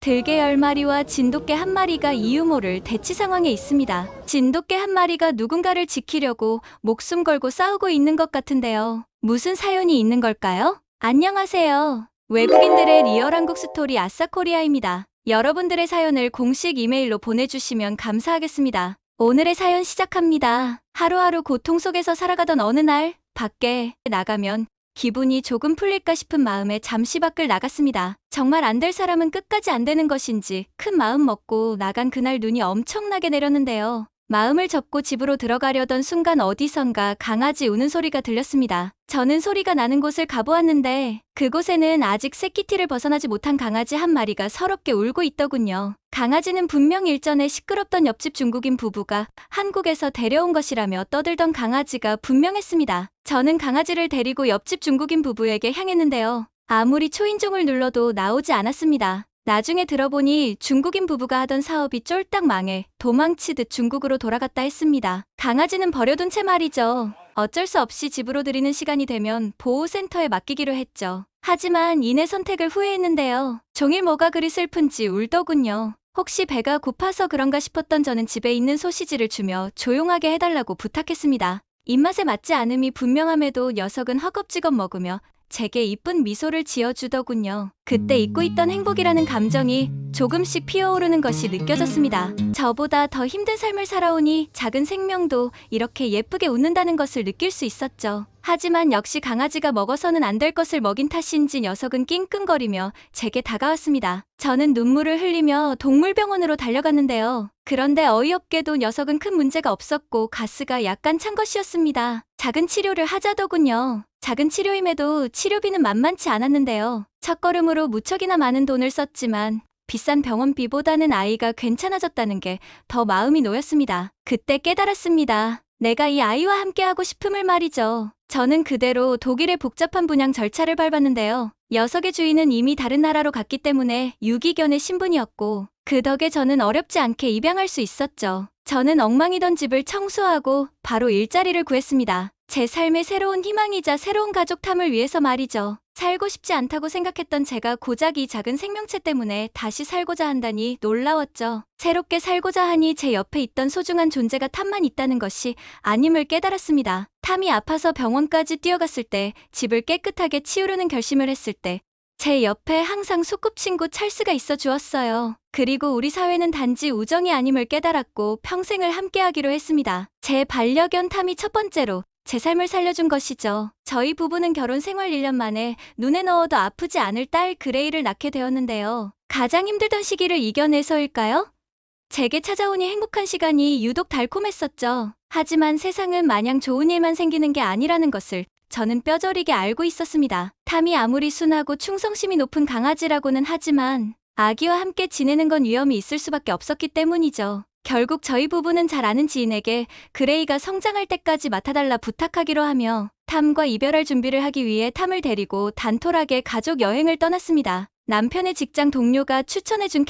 들개 10마리와 진돗개 1마리가 이유모를 대치 상황에 있습니다. 진돗개 1마리가 누군가를 지키려고 목숨 걸고 싸우고 있는 것 같은데요. 무슨 사연이 있는 걸까요? 안녕하세요. 외국인들의 리얼 한국 스토리 아싸코리아입니다. 여러분들의 사연을 공식 이메일로 보내주시면 감사하겠습니다. 오늘의 사연 시작합니다. 하루하루 고통 속에서 살아가던 어느 날, 밖에 나가면 기분이 조금 풀릴까 싶은 마음에 잠시 밖을 나갔습니다. 정말 안 될 사람은 끝까지 안 되는 것인지 큰 마음 먹고 나간 그날 눈이 엄청나게 내렸는데요. 마음을 접고 집으로 들어가려던 순간 어디선가 강아지 우는 소리가 들렸습니다. 저는 소리가 나는 곳을 가보았는데 그곳에는 아직 새끼티를 벗어나지 못한 강아지 1마리가 서럽게 울고 있더군요. 강아지는 분명 일전에 시끄럽던 옆집 중국인 부부가 한국에서 데려온 것이라며 떠들던 강아지가 분명했습니다. 저는 강아지를 데리고 옆집 중국인 부부에게 향했는데요. 아무리 초인종을 눌러도 나오지 않았습니다. 나중에 들어보니 중국인 부부가 하던 사업이 쫄딱 망해 도망치듯 중국으로 돌아갔다 했습니다. 강아지는 버려둔 채 말이죠. 어쩔 수 없이 집으로 들이는 시간이 되면 보호센터에 맡기기로 했죠. 하지만 이내 선택을 후회했는데요. 종일 뭐가 그리 슬픈지 울더군요. 혹시 배가 고파서 그런가 싶었던 저는 집에 있는 소시지를 주며 조용하게 해달라고 부탁했습니다. 입맛에 맞지 않음이 분명함에도 녀석은 허겁지겁 먹으며 제게 이쁜 미소를 지어주더군요. 그때 잊고 있던 행복이라는 감정이 조금씩 피어오르는 것이 느껴졌습니다. 저보다 더 힘든 삶을 살아오니 작은 생명도 이렇게 예쁘게 웃는다는 것을 느낄 수 있었죠. 하지만 역시 강아지가 먹어서는 안 될 것을 먹인 탓인지 녀석은 낑낑거리며 제게 다가왔습니다. 저는 눈물을 흘리며 동물병원으로 달려갔는데요. 그런데 어이없게도 녀석은 큰 문제가 없었고 가스가 약간 찬 것이었습니다. 작은 치료를 하자더군요. 작은 치료임에도 치료비는 만만치 않았는데요. 첫걸음으로 무척이나 많은 돈을 썼지만 비싼 병원비보다는 아이가 괜찮아졌다는 게 더 마음이 놓였습니다. 그때 깨달았습니다. 내가 이 아이와 함께하고 싶음을 말이죠. 저는 그대로 독일의 복잡한 분양 절차를 밟았는데요. 녀석의 주인은 이미 다른 나라로 갔기 때문에 유기견의 신분이었고 그 덕에 저는 어렵지 않게 입양할 수 있었죠. 저는 엉망이던 집을 청소하고 바로 일자리를 구했습니다. 제 삶의 새로운 희망이자 새로운 가족탐을 위해서 말이죠. 살고 싶지 않다고 생각했던 제가 고작 이 작은 생명체 때문에 다시 살고자 한다니 놀라웠죠. 새롭게 살고자 하니 제 옆에 있던 소중한 존재가 탐만 있다는 것이 아님을 깨달았습니다. 탐이 아파서 병원까지 뛰어갔을 때, 집을 깨끗하게 치우려는 결심을 했을 때, 제 옆에 항상 소꿉친구 찰스가 있어 주었어요. 그리고 우리 사회는 단지 우정이 아님을 깨달았고 평생을 함께하기로 했습니다. 제 반려견 탐이 첫 번째로 제 삶을 살려준 것이죠. 저희 부부는 결혼 생활 1년 만에 눈에 넣어도 아프지 않을 딸 그레이를 낳게 되었는데요. 가장 힘들던 시기를 이겨내서일까요? 제게 찾아오니 행복한 시간이 유독 달콤했었죠. 하지만 세상은 마냥 좋은 일만 생기는 게 아니라는 것을 저는 뼈저리게 알고 있었습니다. 탐이 아무리 순하고 충성심이 높은 강아지라고는 하지만 아기와 함께 지내는 건 위험이 있을 수밖에 없었기 때문이죠. 결국 저희 부부는 잘 아는 지인에게 그레이가 성장할 때까지 맡아달라 부탁하기로 하며 탐과 이별할 준비를 하기 위해 탐을 데리고 단촐하게 가족 여행을 떠났습니다. 남편의 직장 동료가 추천해준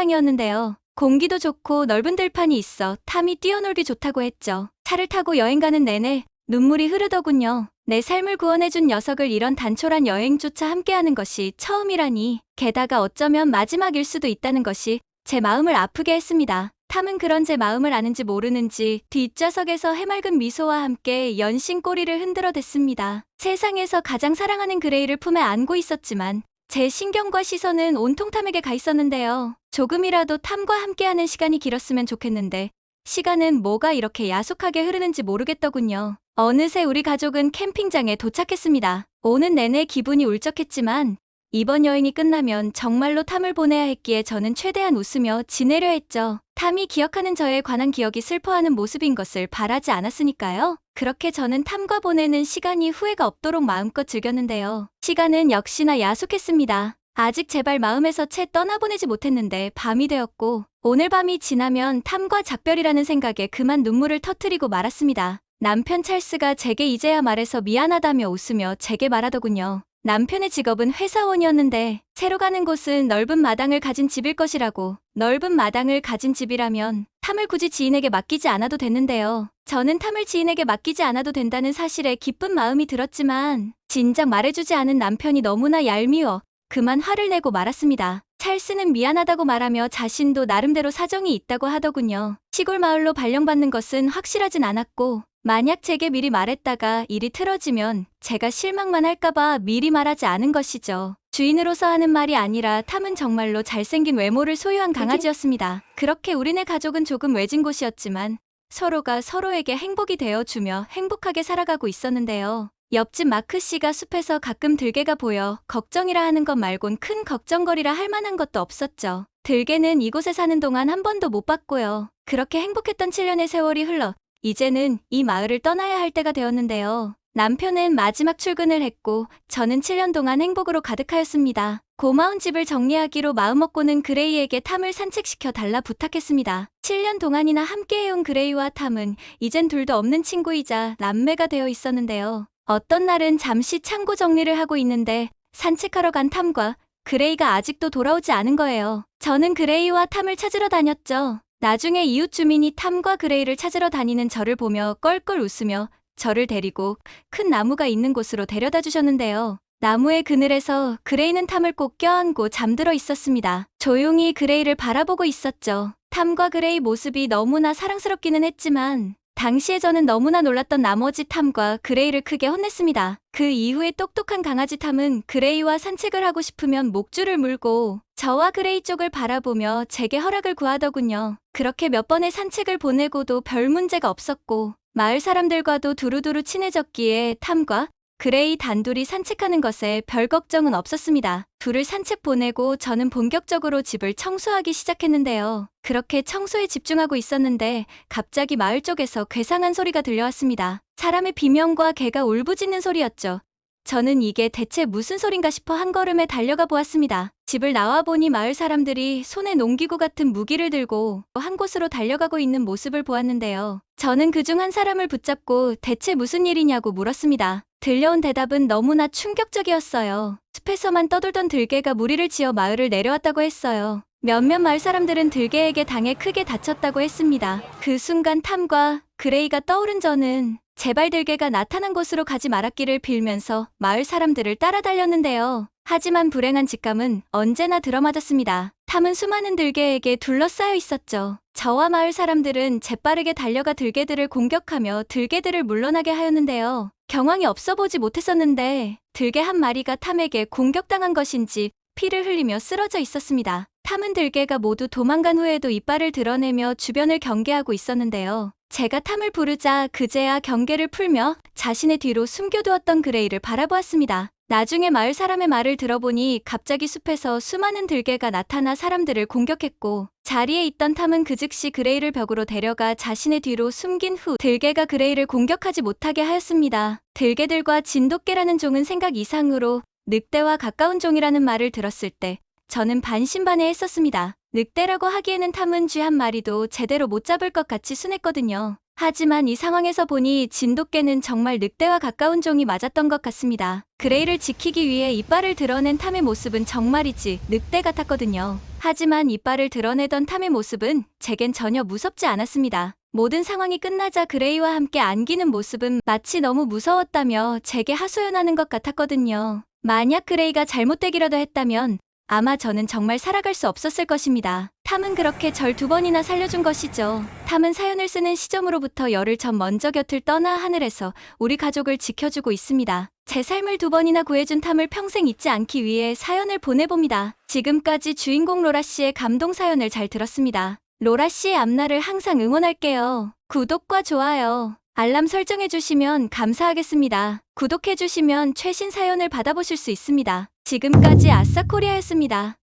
캠핑장이었는데요. 공기도 좋고 넓은 들판이 있어 탐이 뛰어놀기 좋다고 했죠. 차를 타고 여행 가는 내내 눈물이 흐르더군요. 내 삶을 구원해준 녀석을 이런 단촐한 여행조차 함께하는 것이 처음이라니, 게다가 어쩌면 마지막일 수도 있다는 것이 제 마음을 아프게 했습니다. 탐은 그런 제 마음을 아는지 모르는지 뒷좌석에서 해맑은 미소와 함께 연신 꼬리를 흔들어댔습니다. 세상에서 가장 사랑하는 그레이를 품에 안고 있었지만 제 신경과 시선은 온통 탐에게 가 있었는데요. 조금이라도 탐과 함께하는 시간이 길었으면 좋겠는데 시간은 뭐가 이렇게 야속하게 흐르는지 모르겠더군요. 어느새 우리 가족은 캠핑장에 도착했습니다. 오는 내내 기분이 울적했지만 이번 여행이 끝나면 정말로 탐을 보내야 했기에 저는 최대한 웃으며 지내려 했죠. 탐이 기억하는 저에 관한 기억이 슬퍼하는 모습인 것을 바라지 않았으니까요. 그렇게 저는 탐과 보내는 시간이 후회가 없도록 마음껏 즐겼는데요. 시간은 역시나 야속했습니다. 아직 제발 마음에서 채 떠나보내지 못했는데 밤이 되었고 오늘 밤이 지나면 탐과 작별이라는 생각에 그만 눈물을 터뜨리고 말았습니다. 남편 찰스가 제게 이제야 말해서 미안하다며 웃으며 제게 말하더군요. 남편의 직업은 회사원이었는데 새로 가는 곳은 넓은 마당을 가진 집일 것이라고. 넓은 마당을 가진 집이라면 탐을 굳이 지인에게 맡기지 않아도 됐는데요. 저는 탐을 지인에게 맡기지 않아도 된다는 사실에 기쁜 마음이 들었지만 진작 말해주지 않은 남편이 너무나 얄미워 그만 화를 내고 말았습니다. 찰스는 미안하다고 말하며 자신도 나름대로 사정이 있다고 하더군요. 시골 마을로 발령받는 것은 확실하진 않았고 만약 제게 미리 말했다가 일이 틀어지면 제가 실망만 할까봐 미리 말하지 않은 것이죠. 주인으로서 하는 말이 아니라 탐은 정말로 잘생긴 외모를 소유한 강아지였습니다. 그렇게 우리네 가족은 조금 외진 곳이었지만 서로가 서로에게 행복이 되어주며 행복하게 살아가고 있었는데요. 옆집 마크 씨가 숲에서 가끔 들개가 보여 걱정이라 하는 것 말곤 큰 걱정거리라 할 만한 것도 없었죠. 들개는 이곳에 사는 동안 한 번도 못 봤고요. 그렇게 행복했던 7년의 세월이 흘러 이제는 이 마을을 떠나야 할 때가 되었는데요. 남편은 마지막 출근을 했고 저는 7년 동안 행복으로 가득하였습니다. 고마운 집을 정리하기로 마음먹고는 그레이에게 탐을 산책시켜 달라 부탁했습니다. 7년 동안이나 함께해온 그레이와 탐은 이젠 둘도 없는 친구이자 남매가 되어 있었는데요. 어떤 날은 잠시 창고 정리를 하고 있는데 산책하러 간 탐과 그레이가 아직도 돌아오지 않은 거예요. 저는 그레이와 탐을 찾으러 다녔죠. 나중에 이웃 주민이 탐과 그레이를 찾으러 다니는 저를 보며 껄껄 웃으며 저를 데리고 큰 나무가 있는 곳으로 데려다 주셨는데요. 나무의 그늘에서 그레이는 탐을 꼭 껴안고 잠들어 있었습니다. 조용히 그레이를 바라보고 있었죠. 탐과 그레이 모습이 너무나 사랑스럽기는 했지만 당시에 저는 너무나 놀랐던 나머지 탐과 그레이를 크게 혼냈습니다. 그 이후에 똑똑한 강아지 탐은 그레이와 산책을 하고 싶으면 목줄을 물고 저와 그레이 쪽을 바라보며 제게 허락을 구하더군요. 그렇게 몇 번의 산책을 보내고도 별 문제가 없었고 마을 사람들과도 두루두루 친해졌기에 탐과 그레이 단둘이 산책하는 것에 별 걱정은 없었습니다. 둘을 산책 보내고 저는 본격적으로 집을 청소하기 시작했는데요. 그렇게 청소에 집중하고 있었는데 갑자기 마을 쪽에서 괴상한 소리가 들려왔습니다. 사람의 비명과 개가 울부짖는 소리였죠. 저는 이게 대체 무슨 소린가 싶어 한 걸음에 달려가 보았습니다. 집을 나와보니 마을 사람들이 손에 농기구 같은 무기를 들고 한 곳으로 달려가고 있는 모습을 보았는데요. 저는 그중 한 사람을 붙잡고 대체 무슨 일이냐고 물었습니다. 들려온 대답은 너무나 충격적이었어요. 숲에서만 떠돌던 들개가 무리를 지어 마을을 내려왔다고 했어요. 몇몇 마을 사람들은 들개에게 당해 크게 다쳤다고 했습니다. 그 순간 탐과 그레이가 떠오른 저는 제발 들개가 나타난 곳으로 가지 말았기를 빌면서 마을 사람들을 따라 달렸는데요. 하지만 불행한 직감은 언제나 들어맞았습니다. 탐은 수많은 들개에게 둘러싸여 있었죠. 저와 마을 사람들은 재빠르게 달려가 들개들을 공격하며 들개들을 물러나게 하였는데요. 경황이 없어 보지 못했었는데 들개 한 마리가 탐에게 공격당한 것인지 피를 흘리며 쓰러져 있었습니다. 탐은 들개가 모두 도망간 후에도 이빨을 드러내며 주변을 경계하고 있었는데요. 제가 탐을 부르자 그제야 경계를 풀며 자신의 뒤로 숨겨두었던 그레이를 바라보았습니다. 나중에 마을 사람의 말을 들어보니 갑자기 숲에서 수많은 들개가 나타나 사람들을 공격했고 자리에 있던 탐은 그 즉시 그레이를 벽으로 데려가 자신의 뒤로 숨긴 후 들개가 그레이를 공격하지 못하게 하였습니다. 들개들과 진돗개라는 종은 생각 이상으로 늑대와 가까운 종이라는 말을 들었을 때 저는 반신반의했었습니다. 늑대라고 하기에는 탐은 쥐 한 마리도 제대로 못 잡을 것 같이 순했거든요. 하지만 이 상황에서 보니 진돗개는 정말 늑대와 가까운 종이 맞았던 것 같습니다. 그레이를 지키기 위해 이빨을 드러낸 탐의 모습은 정말이지 늑대 같았거든요. 하지만 이빨을 드러내던 탐의 모습은 제겐 전혀 무섭지 않았습니다. 모든 상황이 끝나자 그레이와 함께 안기는 모습은 마치 너무 무서웠다며 제게 하소연하는 것 같았거든요. 만약 그레이가 잘못되기라도 했다면 아마 저는 정말 살아갈 수 없었을 것입니다. 탐은 그렇게 절 2번이나 살려준 것이죠. 탐은 사연을 쓰는 시점으로부터 열흘 전 먼저 곁을 떠나 하늘에서 우리 가족을 지켜주고 있습니다. 제 삶을 2번이나 구해준 탐을 평생 잊지 않기 위해 사연을 보내봅니다. 지금까지 주인공 로라 씨의 감동 사연을 잘 들었습니다. 로라 씨의 앞날을 항상 응원할게요. 구독과 좋아요, 알람 설정해주시면 감사하겠습니다. 구독해주시면 최신 사연을 받아보실 수 있습니다. 지금까지 아싸코리아였습니다.